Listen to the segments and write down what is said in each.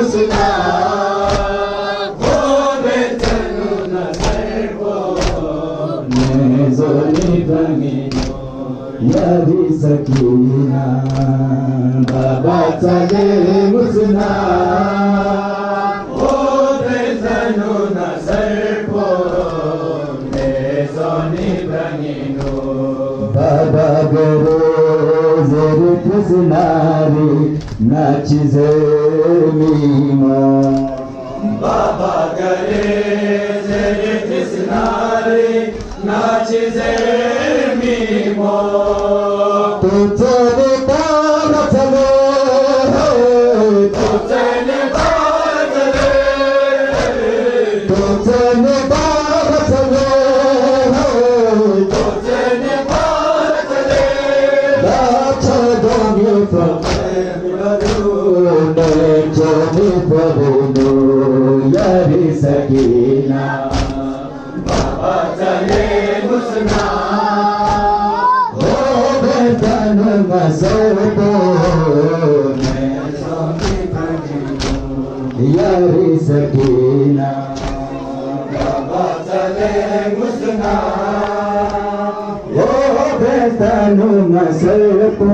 सुना हो बेचैनु नजर को नेज़ोनी बंगीनो यारी सकीना बाबा चले मुसना हो बेचैनु नजर को नेज़ोनी बंगीनो बाबा गरो zeri kusinari nachize mimo baba gare zeri kusinari nachize mimo tu chale tara chale tu chale tara chale tu chale tara chale tu chale यारी सकीना बाबा चले मुसना हो बेतन मसर को यारी सकीना बाबा चले मुसना हो बेतन मसर को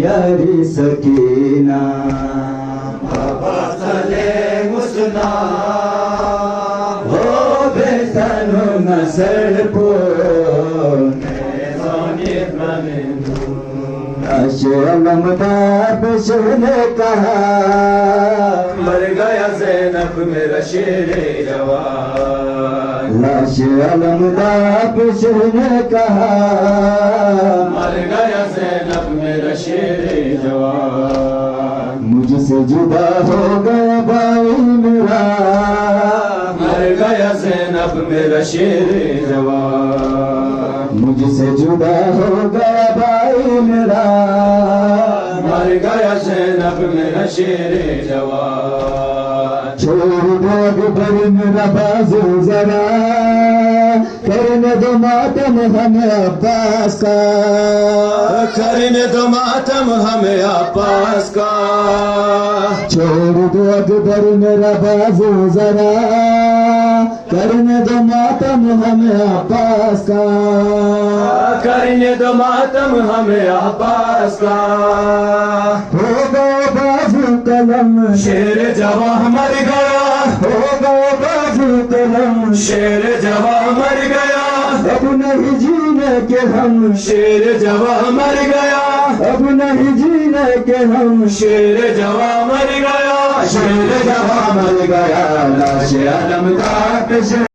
यारी सकीना बाबा चले मुसना हो बेतनु मसर को अशलम पेश ने कहा मर गया ज़ैनब मेरा शेर जवान लाश अलमदा पेश ने कहा मर गया ज़ैनब मेरा शेर जवान मुझसे जुदा हो गया भाई मेरा मर गया ज़ैनब मेरा शेर जवान मुझसे जुदा हो गया भाई मेरा मर गया ज़ैनब मेरा शेर जवान छोड़ दो अकबर मेरा बाजू जरा करने दो मातम हमें अब्बास का करने दो मातम हमें अब्बास का छोड़ दो अकबर मेरा बाजू जरा करने दो मातम हमें अब्बास का करने दो मातम हमें अब्बास का हो गया बाजू कलम शेर जवां मर गया हो गया बाजू कलम शेर जवां मर गया अब नहीं जीने के हम शेर जवां मर गया अब नहीं जीने के हम शेर जवां मर गया शेर जवां मर गया लाश अलम का